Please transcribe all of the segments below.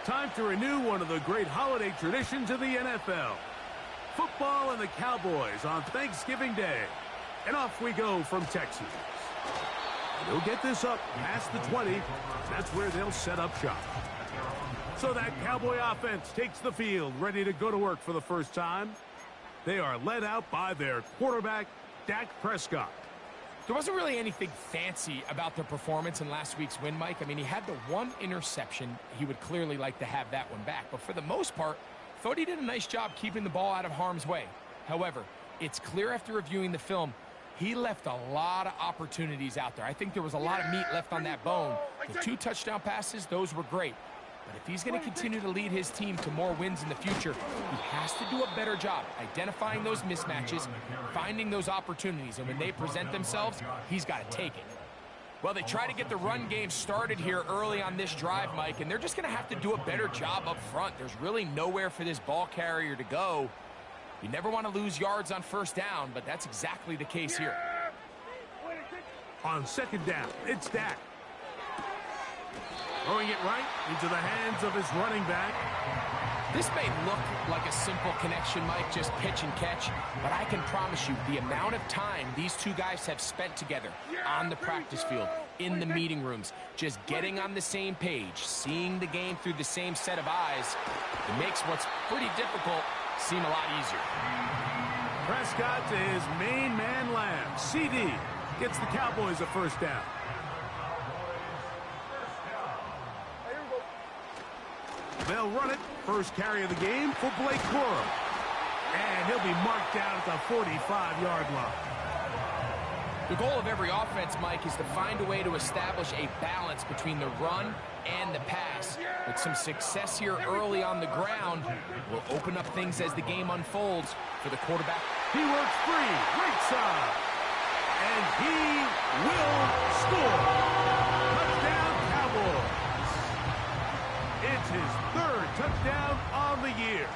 Time to renew one of the great holiday traditions of the NFL. Football and the Cowboys on Thanksgiving Day. And off we go from Texas. They'll get this up past the 20. That's where they'll set up shop. So that Cowboy offense takes the field, ready to go to work for the first time. They are led out by their quarterback, Dak Prescott. There wasn't really anything fancy about their performance in last week's win, Mike. I mean, he had the one interception. He would clearly like to have that one back. But for the most part, thought he did a nice job keeping the ball out of harm's way. However, it's clear after reviewing the film, he left a lot of opportunities out there. I think there was a lot of meat left on that bone. The 2 touchdown passes, those were great. But if he's going to continue to lead his team to more wins in the future, he has to do a better job identifying those mismatches, finding those opportunities, and when they present themselves, he's got to take it. Well, they try to get the run game started here early on this drive, Mike, and they're just going to have to do a better job up front. There's really nowhere for this ball carrier to go. You never want to lose yards on first down, but that's exactly the case here. On second down, it's Dak. Throwing it right into the hands of his running back. This may look like a simple connection, Mike, just pitch and catch, but I can promise you the amount of time these two guys have spent together on the practice field, in the meeting rooms, just getting on the same page, seeing the game through the same set of eyes, it makes what's pretty difficult seem a lot easier. Prescott to his main man Lamb. CD gets the Cowboys a first down. They'll run it. First carry of the game for Blake Corum. And he'll be marked down at the 45-yard line. The goal of every offense, Mike, is to find a way to establish a balance between the run and the pass. With some success here early on the ground, will open up things as the game unfolds for the quarterback. He works free, right side. And he will score. Touchdown, Cowboys. It's his 3rd touchdown on the year.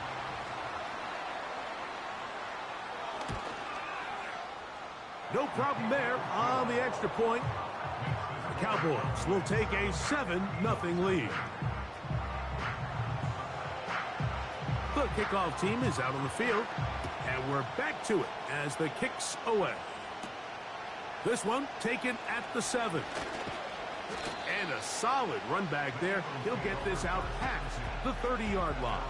No problem there on the extra point. The Cowboys will take a 7-0 lead. The kickoff team is out on the field, and we're back to it as the kick's away. This one taken at the 7. And a solid run back there. He'll get this out past the 30-yard line.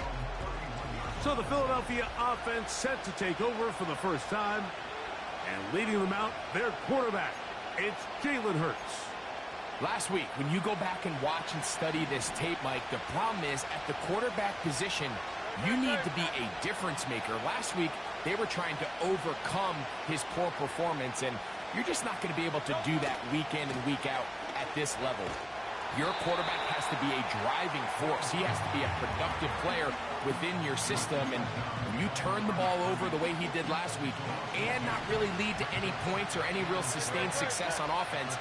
So the Philadelphia offense set to take over for the first time. And leading them out, their quarterback. It's Jalen Hurts. Last week, when you go back and watch and study this tape, Mike, the problem is at the quarterback position, you need to be a difference maker. Last week, they were trying to overcome his poor performance, and you're just not going to be able to do that week in and week out at this level. Your quarterback has to be a driving force. He has to be a productive player within your system. And when you turn the ball over the way he did last week and not really lead to any points or any real sustained success on offense,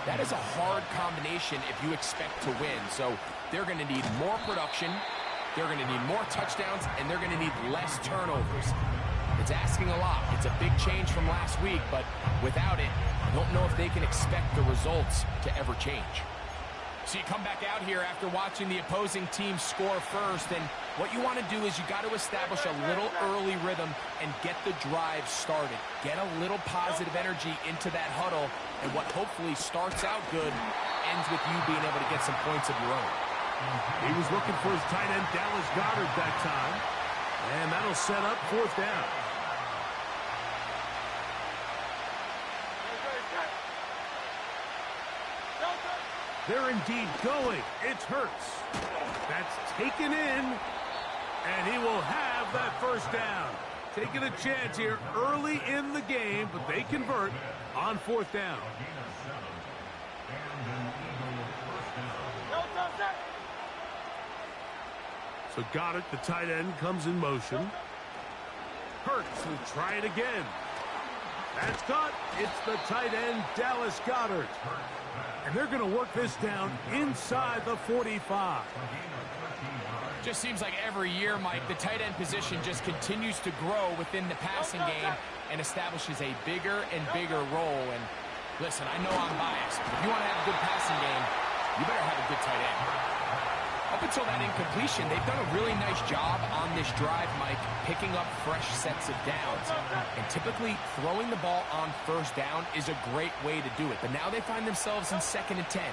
that is a hard combination if you expect to win. So they're going to need more production, they're going to need more touchdowns, and they're going to need less turnovers. It's asking a lot. It's a big change from last week, but without it, I don't know if they can expect the results to ever change. So you come back out here after watching the opposing team score first, and what you want to do is you got to establish a little early rhythm and get the drive started. Get a little positive energy into that huddle, and what hopefully starts out good ends with you being able to get some points of your own. He was looking for his tight end, Dallas Goedert, that time, and that'll set up 4th down. They're indeed going. It's Hurts. That's taken in, and he will have that first down. Taking a chance here early in the game, but they convert on 4th down. So Goddard, the tight end, comes in motion. Hurts will try it again. That's caught. It's the tight end, Dallas Goedert. And they're going to work this down inside the 45. Just seems like every year, Mike, the tight end position just continues to grow within the passing game and establishes a bigger and bigger role. And Listen, I know I'm biased, but if you want to have a good passing game, you better have a good tight end. Up until that incompletion, they've done a really nice job on this drive, Mike, picking up fresh sets of downs. And typically, throwing the ball on first down is a great way to do it. But now they find themselves in 2nd and 10.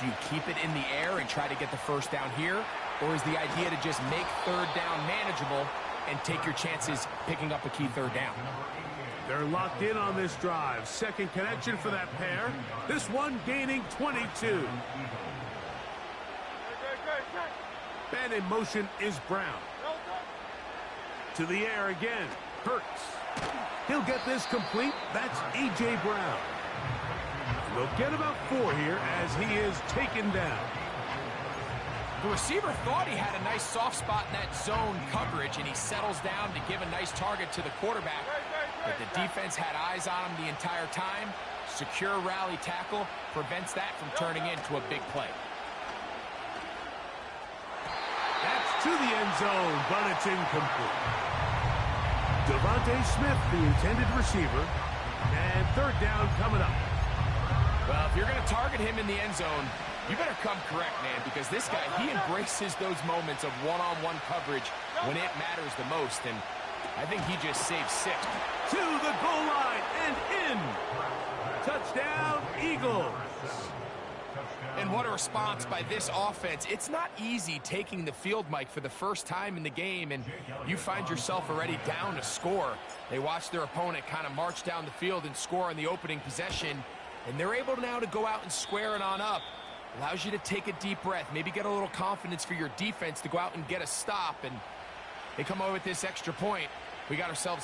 Do you keep it in the air and try to get the first down here? Or is the idea to just make 3rd down manageable and take your chances picking up a key 3rd down? They're locked in on this drive. Second connection for that pair. This one gaining 22. And in motion is Brown. To the air again. Hurts. He'll get this complete. That's A.J. Brown. They'll get about 4 here as he is taken down. The receiver thought he had a nice soft spot in that zone coverage, and he settles down to give a nice target to the quarterback. But the defense had eyes on him the entire time. Secure rally tackle prevents that from turning into a big play. That's to the end zone, but it's incomplete. Devontae Smith, the intended receiver, and 3rd down coming up. Well, if you're going to target him in the end zone, you better come correct, man, because this guy, he embraces those moments of one-on-one coverage when it matters the most, and I think he just saved 6. To the goal line and in. Touchdown, Eagles. And what a response by this offense. It's not easy taking the field, Mike, for the first time in the game, and you find yourself already down a score. They watch their opponent kind of march down the field and score on the opening possession, and they're able now to go out and square it on up. Allows you to take a deep breath, maybe get a little confidence for your defense to go out and get a stop, and they come away with this extra point. We got ourselves